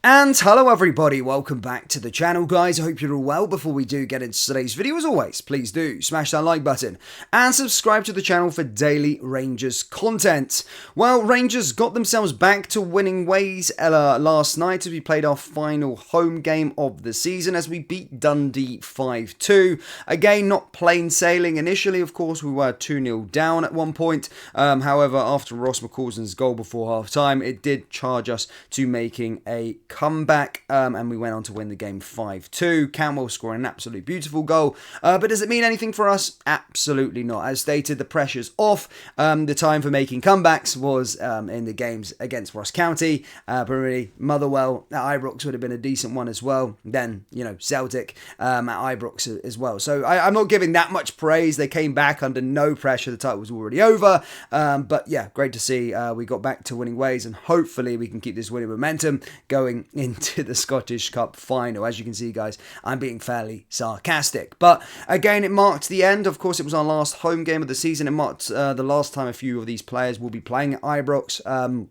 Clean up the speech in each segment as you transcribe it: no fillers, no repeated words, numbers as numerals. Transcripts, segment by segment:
And hello everybody, welcome back to the channel guys. I hope you're all well. Before we do get into today's video, as always, please do smash that like button and subscribe to the channel for daily Rangers content. Well, Rangers got themselves back to winning ways last night as we played our final home game of the season as we beat Dundee 5-2. Again, not plain sailing. Initially, of course, we were 2-0 down at one point. However, after Ross McCausland's goal before half-time, it did charge us to making a comeback, and we went on to win the game 5-2. Cantwell scoring an absolutely beautiful goal, but does it mean anything for us? Absolutely not. As stated, the pressure's off. The time for making comebacks was in the games against Ross County, but really Motherwell at Ibrox would have been a decent one as well. Then, Celtic at Ibrox as well. So I'm not giving that much praise. They came back under no pressure. The title was already over, but yeah, great to see we got back to winning ways, and hopefully we can keep this winning momentum going into the Scottish Cup final. As you can see, guys, I'm being fairly sarcastic. But again, it marked the end. Of course, it was our last home game of the season. It marked the last time a few of these players will be playing at Ibrox.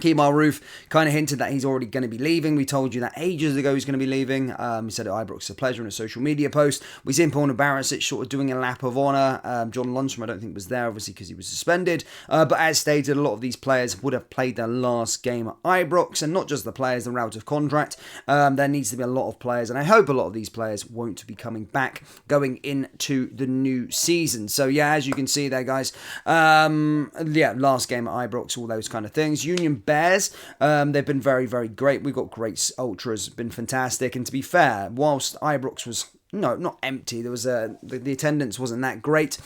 Kemar Roof kind of hinted that he's already going to be leaving. We told you that ages ago he's going to be leaving. He said at Ibrox, a pleasure in a social media post. We see Paul Barisic sort of doing a lap of honour. John Lundstrom, I don't think, was there, obviously, because he was suspended. But as stated, a lot of these players would have played their last game at Ibrox, and not just the players, they're out of contract. There needs to be a lot of players, and I hope a lot of these players won't be coming back going into the new season. So, yeah, as you can see there, guys, last game at Ibrox, all those kind of things. Union Bears, they've been very, very great. We've got great ultras, been fantastic. And to be fair, whilst Ibrox was not empty, there was the attendance wasn't that great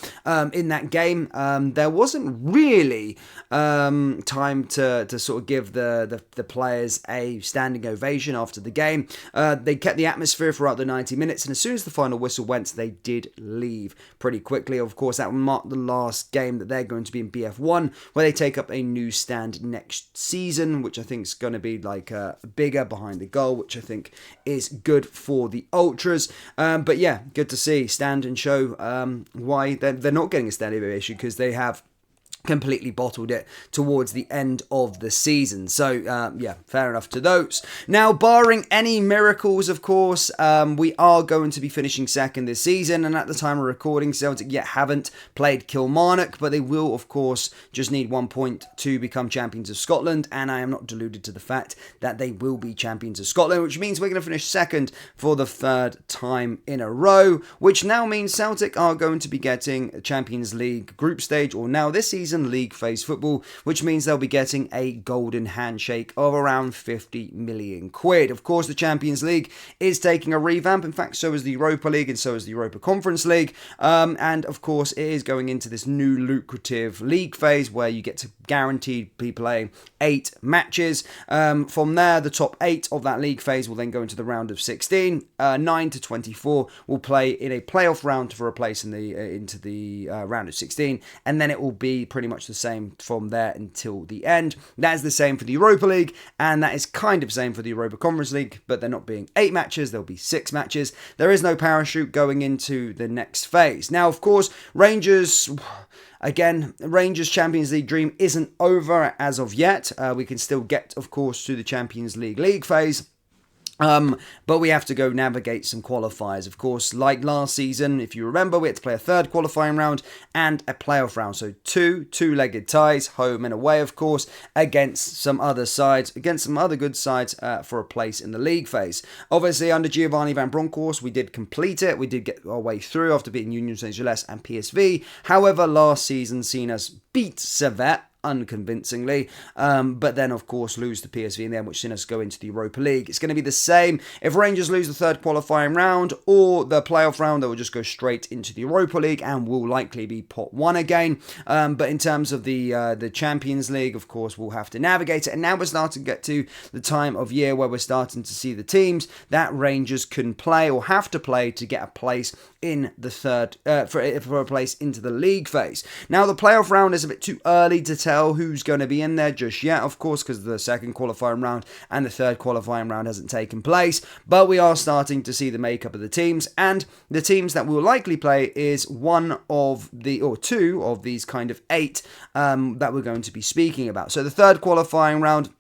in that game. There wasn't really time to sort of give the players a standing ovation after the game. They kept the atmosphere throughout the 90 minutes, and as soon as the final whistle went, they did leave pretty quickly. Of course, that will mark the last game that they're going to be in BF1, where they take up a new stand next season, which I think is going to be like bigger behind the goal, which I think is good for the ultras. But yeah, good to see stand and show why they're not getting a standing ovation, because they have completely bottled it towards the end of the season. So yeah, fair enough to those. Now, barring any miracles, of course, we are going to be finishing second this season, and at the time of recording, Celtic yet haven't played Kilmarnock, but they will, of course, just need 1 point to become champions of Scotland, and I am not deluded to the fact that they will be champions of Scotland, which means we're going to finish second for the third time in a row, which now means Celtic are going to be getting a Champions League group stage, or now this season, league phase football, which means they'll be getting a golden handshake of around 50 million quid. Of course, the Champions League is taking a revamp. In fact, so is the Europa League, and so is the Europa Conference League. And of course, it is going into this new lucrative league phase where you get to guaranteed be playing 8 matches. From there, the top 8 of that league phase will then go into the round of 16. 9 to 24 will play in a playoff round for a place in the into the round of 16, and then it will be pretty much the same from there until the end. That is the same for the Europa League, and that is kind of the same for the Europa Conference League, but they're not being 8 matches, there'll be 6 matches. There is no parachute going into the next phase. Now, of course, Rangers Champions League dream isn't over as of yet. We can still get, of course, to the Champions League phase. But we have to go navigate some qualifiers. Of course, like last season, if you remember, we had to play a third qualifying round and a playoff round. So two-legged ties, home and away, of course, against some other good sides for a place in the league phase. Obviously, under Giovanni Van Bronckhorst, we did complete it. We did get our way through after beating Union Saint-Gilles and PSV. However, last season seen us beat Servette unconvincingly, but then of course lose to PSV in the end, which seen us go into the Europa League. It's going to be the same if Rangers lose the third qualifying round or the playoff round. They will just go straight into the Europa League and will likely be pot 1 again. But in terms of the Champions League, of course, we'll have to navigate it, and now we're starting to get to the time of year where we're starting to see the teams that Rangers can play or have to play to get a place in the third for a place into the league phase. Now, the playoff round is a bit too early to tell who's going to be in there just yet, of course, because the second qualifying round and the third qualifying round hasn't taken place, but we are starting to see the makeup of the teams, and the teams that will likely play is two of these kind of 8 that we're going to be speaking about. So the third qualifying round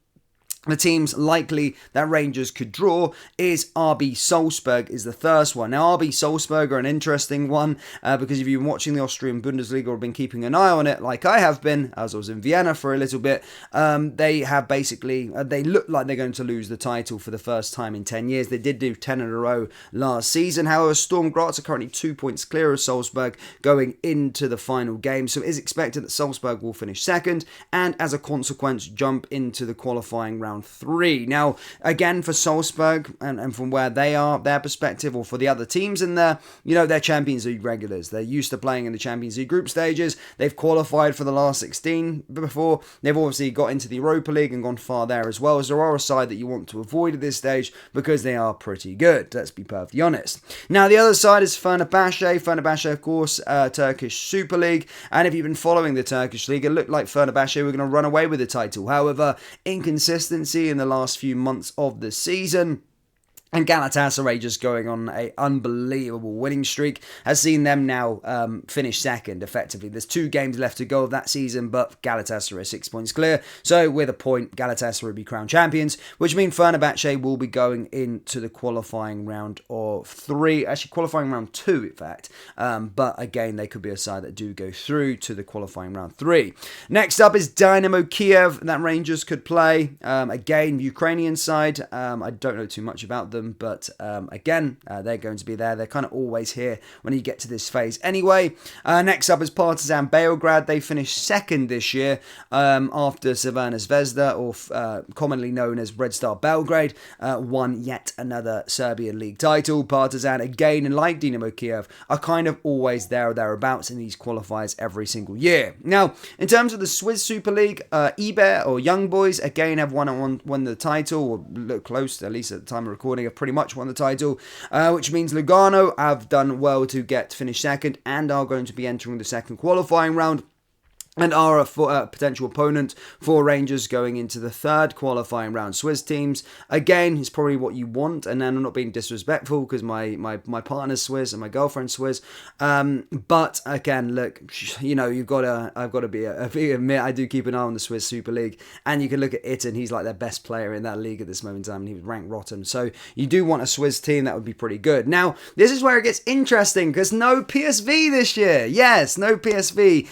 The teams likely that Rangers could draw is RB Salzburg is the first one. Now, RB Salzburg are an interesting one because if you've been watching the Austrian Bundesliga or been keeping an eye on it, like I have been, as I was in Vienna for a little bit, they have basically, they look like they're going to lose the title for the first time in 10 years. They did do 10 in a row last season. However, Sturm Graz are currently 2 points clear of Salzburg going into the final game. So it is expected that Salzburg will finish second and as a consequence jump into the qualifying round 3. Now, again, for Salzburg and from where they are, their perspective, or for the other teams in there, they're Champions League regulars. They're used to playing in the Champions League group stages. They've qualified for the last 16 before. They've obviously got into the Europa League and gone far there as well. So there are a side that you want to avoid at this stage because they are pretty good. Let's be perfectly honest. Now, the other side is Fenerbahce. Fenerbahce, of course, Turkish Super League. And if you've been following the Turkish League, it looked like Fenerbahce were going to run away with the title. However, inconsistency in the last few months of the season and Galatasaray just going on an unbelievable winning streak has seen them now finish second, effectively. There's 2 games left to go of that season, but Galatasaray 6 points clear. So with a point, Galatasaray will be crowned champions, which means Fenerbahce will be going into the qualifying round of 3. Actually, qualifying round 2, in fact. But again, they could be a side that do go through to the qualifying round 3. Next up is Dynamo Kiev that Rangers could play. Again, Ukrainian side. I don't know too much about them. But again, they're going to be there. They're kind of always here when you get to this phase anyway. Next up is Partizan Belgrade. They finished second this year after Crvena Zvezda, or commonly known as Red Star Belgrade, won yet another Serbian league title. Partizan, again, and like Dynamo Kiev, are kind of always there or thereabouts in these qualifiers every single year. Now, in terms of the Swiss Super League, Iber, or Young Boys, again have won the title, or look close, at least at the time of recording, have pretty much won the title, which means Lugano have done well to finish second and are going to be entering the second qualifying round, and are a potential opponent for Rangers going into the third qualifying round. Swiss teams, again, is probably what you want, and then I'm not being disrespectful because my partner's Swiss and my girlfriend's Swiss, but again, look, I've got to admit, I do keep an eye on the Swiss Super League, and you can look at it, and he's like their best player in that league at this moment in time, and he was ranked rotten, so you do want a Swiss team. That would be pretty good. Now, this is where it gets interesting, because no PSV this year. Yes, no PSV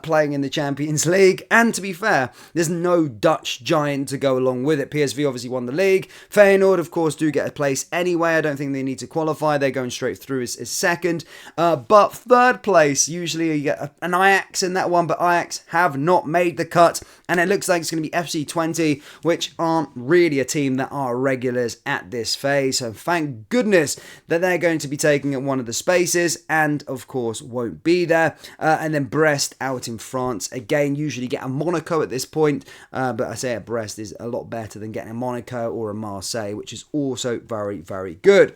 playing in the Champions League, and to be fair, there's no Dutch giant to go along with it. PSV obviously won the league. Feyenoord, of course, do get a place anyway. I don't think they need to qualify. They're going straight through as second. But third place, usually you get an Ajax in that one, but Ajax have not made the cut, and it looks like it's going to be FC20, which aren't really a team that are regulars at this phase. So thank goodness that they're going to be taking up one of the spaces, and of course won't be there. And then Brest out in France. Again, usually get a Monaco at this point, but I say a Brest is a lot better than getting a Monaco or a Marseille, which is also very, very good.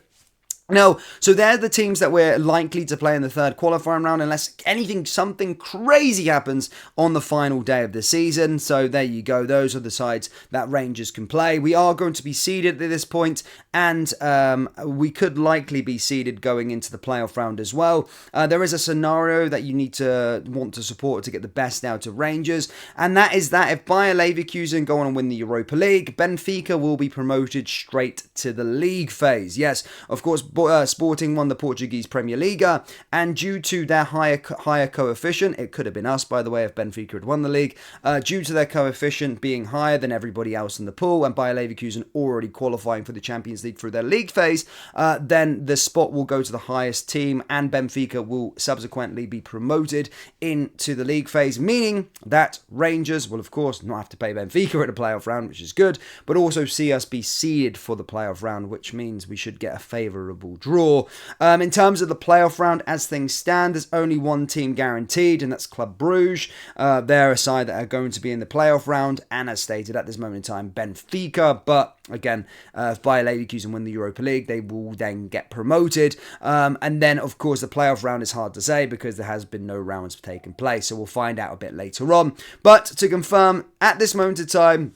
Now, so they're the teams that we're likely to play in the third qualifying round unless something crazy happens on the final day of the season. So there you go. Those are the sides that Rangers can play. We are going to be seeded at this point, and we could likely be seeded going into the playoff round as well. There is a scenario that you want to support to get the best out of Rangers, and that is that if Bayer Leverkusen go on and win the Europa League, Benfica will be promoted straight to the league phase. Yes, of course, Sporting won the Portuguese Premier Liga, and due to their higher coefficient, it could have been us, by the way, if Benfica had won the league, due to their coefficient being higher than everybody else in the pool, and Bayer Leverkusen already qualifying for the Champions League through their league phase, then the spot will go to the highest team, and Benfica will subsequently be promoted into the league phase, meaning that Rangers will, of course, not have to play Benfica at a playoff round, which is good, but also see us be seeded for the playoff round, which means we should get a favourable draw. In terms of the playoff round, as things stand, there's only one team guaranteed, and that's Club Brugge. They're a side that are going to be in the playoff round, and as stated at this moment in time, Benfica. But again, if Bayer Leverkusen win the Europa League, they will then get promoted. And then, of course, the playoff round is hard to say because there has been no rounds taken place, so we'll find out a bit later on. But to confirm, at this moment in time,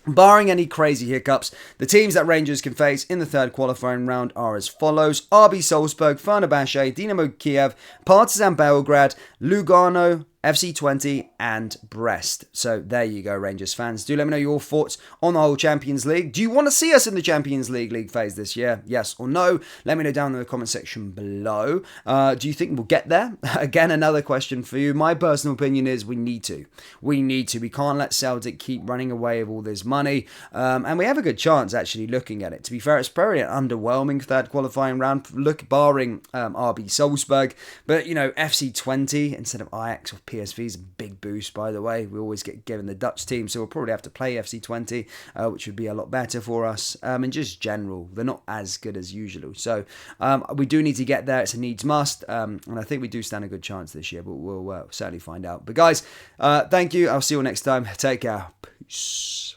barring any crazy hiccups, the teams that Rangers can face in the third qualifying round are as follows: RB Salzburg, Fenerbahce, Dynamo Kiev, Partizan Belgrade, Lugano, FC20 and Brest. So there you go, Rangers fans. Do let me know your thoughts on the whole Champions League. Do you want to see us in the Champions League phase this year? Yes or no? Let me know down in the comment section below. Do you think we'll get there? Again, another question for you. My personal opinion is we need to. We need to. We can't let Celtic keep running away with all this money. And we have a good chance, actually, looking at it. To be fair, it's very underwhelming third qualifying round, barring RB Salzburg. But, you know, FC20 instead of Ajax or PSV is a big boost, by the way. We always get given the Dutch team, so we'll probably have to play FC20, which would be a lot better for us. And just general, they're not as good as usual. So we do need to get there. It's a needs must. And I think we do stand a good chance this year, but we'll certainly find out. But guys, thank you. I'll see you all next time. Take care. Peace.